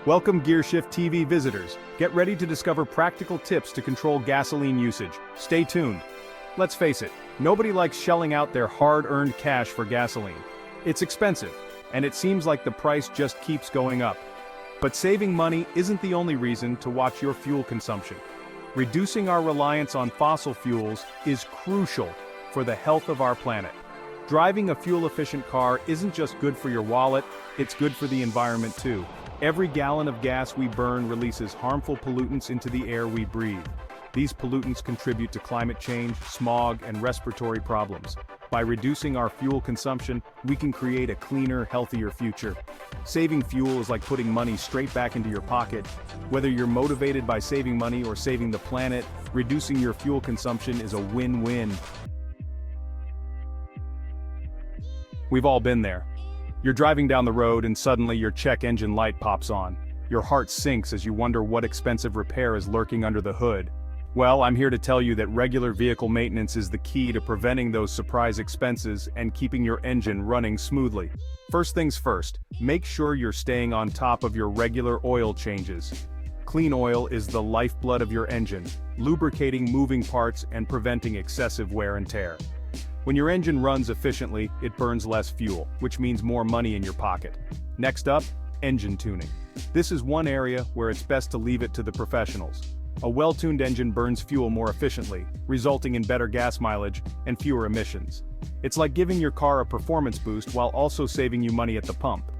Welcome GearShift TV visitors. Get ready to discover practical tips to control gasoline usage. Stay tuned. Let's face it, nobody likes shelling out their hard-earned cash for gasoline. It's expensive, and it seems like the price just keeps going up. But saving money isn't the only reason to watch your fuel consumption. Reducing our reliance on fossil fuels is crucial for the health of our planet. Driving a fuel-efficient car isn't just good for your wallet, it's good for the environment too. Every gallon of gas we burn releases harmful pollutants into the air we breathe. These pollutants contribute to climate change, smog, and respiratory problems. By reducing our fuel consumption, we can create a cleaner, healthier future. Saving fuel is like putting money straight back into your pocket. Whether you're motivated by saving money or saving the planet, reducing your fuel consumption is a win-win. We've all been there. You're driving down the road and suddenly your check engine light pops on. Your heart sinks as you wonder what expensive repair is lurking under the hood. Well, I'm here to tell you that regular vehicle maintenance is the key to preventing those surprise expenses and keeping your engine running smoothly. First things first, make sure you're staying on top of your regular oil changes. Clean oil is the lifeblood of your engine, lubricating moving parts and preventing excessive wear and tear. When your engine runs efficiently, it burns less fuel, which means more money in your pocket. Next up, engine tuning. This is one area where it's best to leave it to the professionals. A well-tuned engine burns fuel more efficiently, resulting in better gas mileage and fewer emissions. It's like giving your car a performance boost while also saving you money at the pump.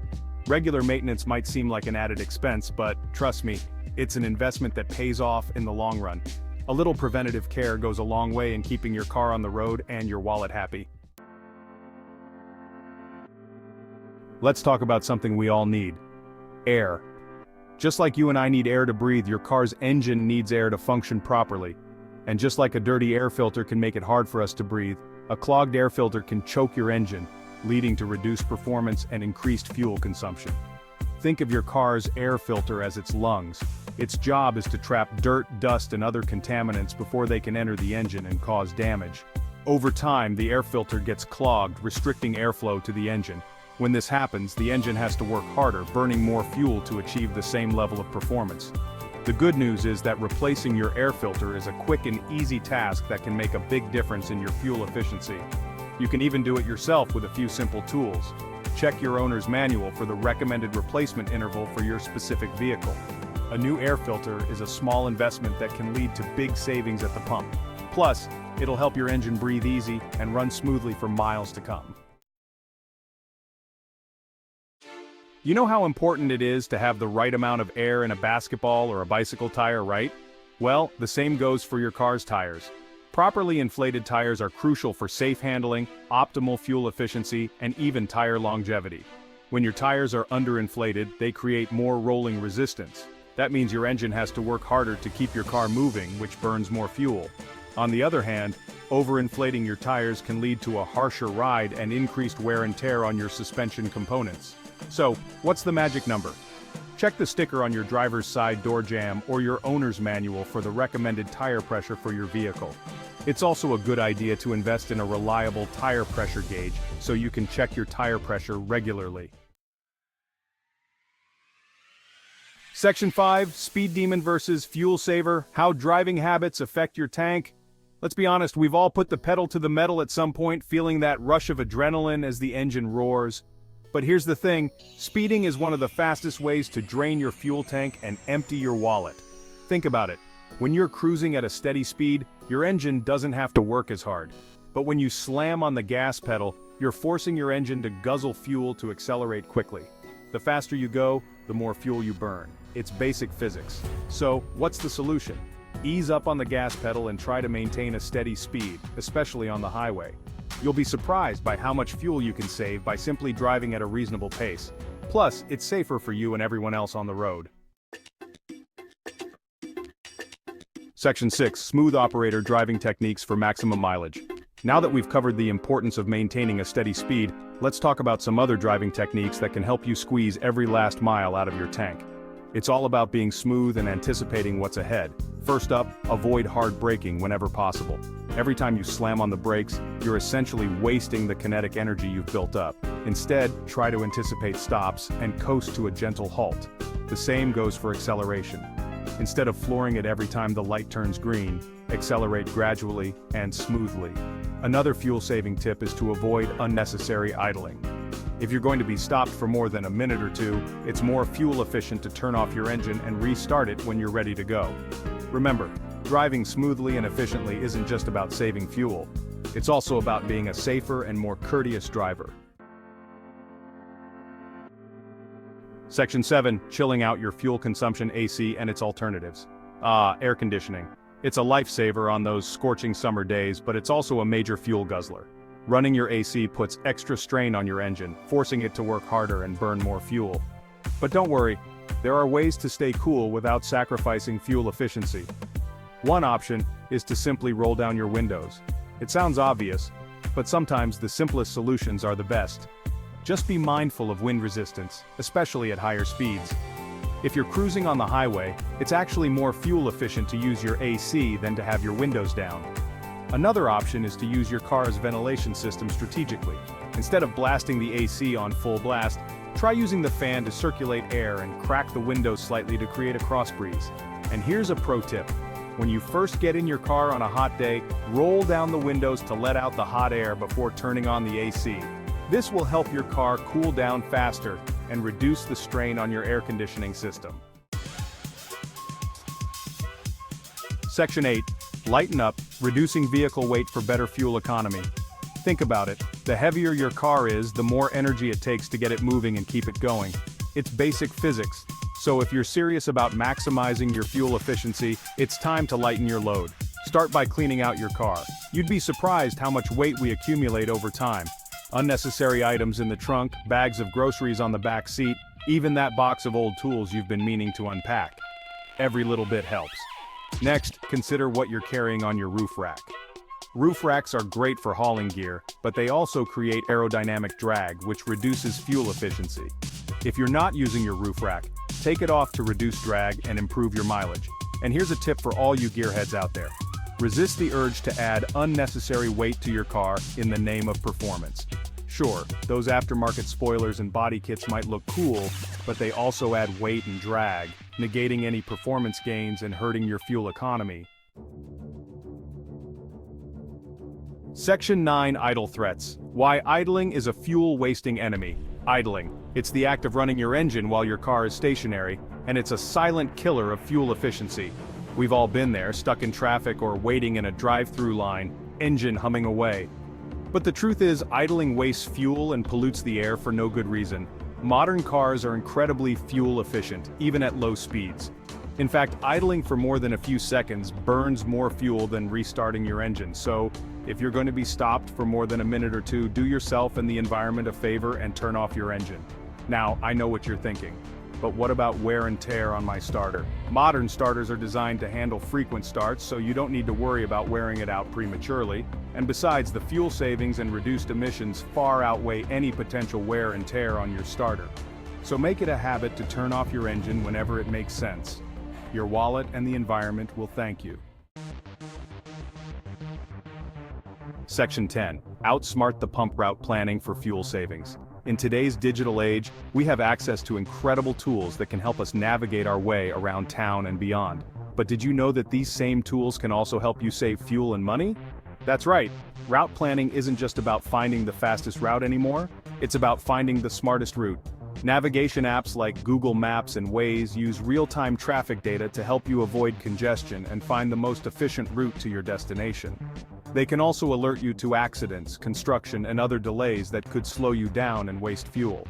Regular maintenance might seem like an added expense, but trust me, it's an investment that pays off in the long run. A little preventative care goes a long way in keeping your car on the road and your wallet happy. Let's talk about something we all need: air. Just like you and I need air to breathe, your car's engine needs air to function properly. And just like a dirty air filter can make it hard for us to breathe, a clogged air filter can choke your engine, leading to reduced performance and increased fuel consumption. Think of your car's air filter as its lungs. Its job is to trap dirt, dust, and other contaminants before they can enter the engine and cause damage. Over time, the air filter gets clogged, restricting airflow to the engine. When this happens, the engine has to work harder, burning more fuel to achieve the same level of performance. The good news is that replacing your air filter is a quick and easy task that can make a big difference in your fuel efficiency. You can even do it yourself with a few simple tools. Check your owner's manual for the recommended replacement interval for your specific vehicle. A new air filter is a small investment that can lead to big savings at the pump. Plus, it'll help your engine breathe easy and run smoothly for miles to come. You know how important it is to have the right amount of air in a basketball or a bicycle tire, right? Well, the same goes for your car's tires. Properly inflated tires are crucial for safe handling, optimal fuel efficiency, and even tire longevity. When your tires are underinflated, they create more rolling resistance. That means your engine has to work harder to keep your car moving, which burns more fuel. On the other hand, overinflating your tires can lead to a harsher ride and increased wear and tear on your suspension components. So, what's the magic number? Check the sticker on your driver's side door jamb or your owner's manual for the recommended tire pressure for your vehicle. It's also a good idea to invest in a reliable tire pressure gauge so you can check your tire pressure regularly. Section 5, Speed Demon versus Fuel Saver, How Driving Habits Affect Your Tank. Let's be honest, we've all put the pedal to the metal at some point, feeling that rush of adrenaline as the engine roars. But here's the thing, speeding is one of the fastest ways to drain your fuel tank and empty your wallet. Think about it. When you're cruising at a steady speed, your engine doesn't have to work as hard. But when you slam on the gas pedal, you're forcing your engine to guzzle fuel to accelerate quickly. The faster you go, the more fuel you burn. It's basic physics. So, what's the solution? Ease up on the gas pedal and try to maintain a steady speed, especially on the highway. You'll be surprised by how much fuel you can save by simply driving at a reasonable pace. Plus, it's safer for you and everyone else on the road. Section 6, Smooth Operator Driving Techniques for Maximum Mileage. Now that we've covered the importance of maintaining a steady speed, let's talk about some other driving techniques that can help you squeeze every last mile out of your tank. It's all about being smooth and anticipating what's ahead. First up, avoid hard braking whenever possible. Every time you slam on the brakes, you're essentially wasting the kinetic energy you've built up. Instead, try to anticipate stops and coast to a gentle halt. The same goes for acceleration. Instead of flooring it every time the light turns green, accelerate gradually and smoothly. Another fuel-saving tip is to avoid unnecessary idling. If you're going to be stopped for more than a minute or two, it's more fuel efficient to turn off your engine and restart it when you're ready to go. Remember, driving smoothly and efficiently isn't just about saving fuel. It's also about being a safer and more courteous driver. Section 7. Chilling out your fuel consumption, AC and its alternatives. Air conditioning. It's a lifesaver on those scorching summer days, but it's also a major fuel guzzler. Running your AC puts extra strain on your engine, forcing it to work harder and burn more fuel. But don't worry, there are ways to stay cool without sacrificing fuel efficiency. One option is to simply roll down your windows. It sounds obvious, but sometimes the simplest solutions are the best. Just be mindful of wind resistance, especially at higher speeds. If you're cruising on the highway, it's actually more fuel efficient to use your AC than to have your windows down. Another option is to use your car's ventilation system strategically. Instead of blasting the AC on full blast, try using the fan to circulate air and crack the windows slightly to create a cross breeze. And here's a pro tip. When you first get in your car on a hot day, roll down the windows to let out the hot air before turning on the AC. This will help your car cool down faster and reduce the strain on your air conditioning system. Section 8. Lighten up, reducing vehicle weight for better fuel economy. Think about it. The heavier your car is, the more energy it takes to get it moving and keep it going. It's basic physics. So if you're serious about maximizing your fuel efficiency, it's time to lighten your load. Start by cleaning out your car. You'd be surprised how much weight we accumulate over time. Unnecessary items in the trunk, bags of groceries on the back seat, even that box of old tools you've been meaning to unpack. Every little bit helps. Next, consider what you're carrying on your roof rack. Roof racks are great for hauling gear, but they also create aerodynamic drag, which reduces fuel efficiency. If you're not using your roof rack, take it off to reduce drag and improve your mileage. And here's a tip for all you gearheads out there. Resist the urge to add unnecessary weight to your car in the name of performance. Sure, those aftermarket spoilers and body kits might look cool, but they also add weight and drag, negating any performance gains and hurting your fuel economy. Section 9. Idle threats. Why idling is a fuel-wasting enemy. Idling. It's the act of running your engine while your car is stationary, and it's a silent killer of fuel efficiency. We've all been there, stuck in traffic or waiting in a drive-through line, engine humming away. But the truth is, idling wastes fuel and pollutes the air for no good reason. Modern cars are incredibly fuel efficient, even at low speeds. In fact, idling for more than a few seconds burns more fuel than restarting your engine. So, if you're going to be stopped for more than a minute or two, do yourself and the environment a favor and turn off your engine. Now, I know what you're thinking. But what about wear and tear on my starter? Modern starters are designed to handle frequent starts, so you don't need to worry about wearing it out prematurely. And besides, the fuel savings and reduced emissions far outweigh any potential wear and tear on your starter. So make it a habit to turn off your engine whenever it makes sense. Your wallet and the environment will thank you. Section 10. Outsmart the pump route planning for fuel savings. In today's digital age, we have access to incredible tools that can help us navigate our way around town and beyond. But did you know that these same tools can also help you save fuel and money? That's right. Route planning isn't just about finding the fastest route anymore, it's about finding the smartest route. Navigation apps like Google Maps and Waze use real-time traffic data to help you avoid congestion and find the most efficient route to your destination. They can also alert you to accidents, construction, and other delays that could slow you down and waste fuel.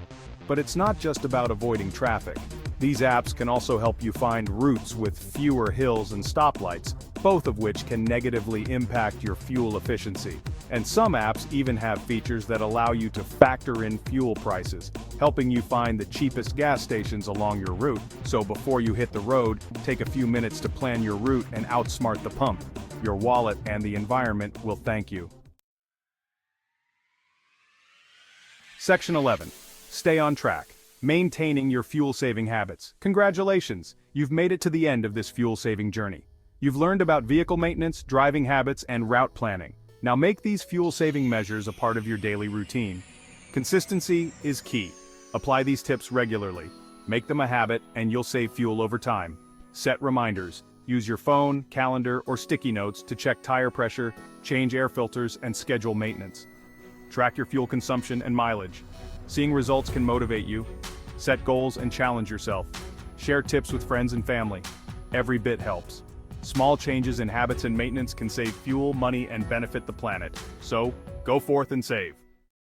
But it's not just about avoiding traffic. These apps can also help you find routes with fewer hills and stoplights, both of which can negatively impact your fuel efficiency. And some apps even have features that allow you to factor in fuel prices, helping you find the cheapest gas stations along your route. So before you hit the road, take a few minutes to plan your route and outsmart the pump. Your wallet and the environment will thank you. Section 11. Stay on track. Maintaining your fuel-saving habits. Congratulations! You've made it to the end of this fuel-saving journey. You've learned about vehicle maintenance, driving habits, and route planning. Now make these fuel-saving measures a part of your daily routine. Consistency is key. Apply these tips regularly. Make them a habit and you'll save fuel over time. Set reminders. Use your phone, calendar, or sticky notes to check tire pressure, change air filters, and schedule maintenance. Track your fuel consumption and mileage. Seeing results can motivate you. Set goals and challenge yourself. Share tips with friends and family. Every bit helps. Small changes in habits and maintenance can save fuel, money, and benefit the planet. So, go forth and save.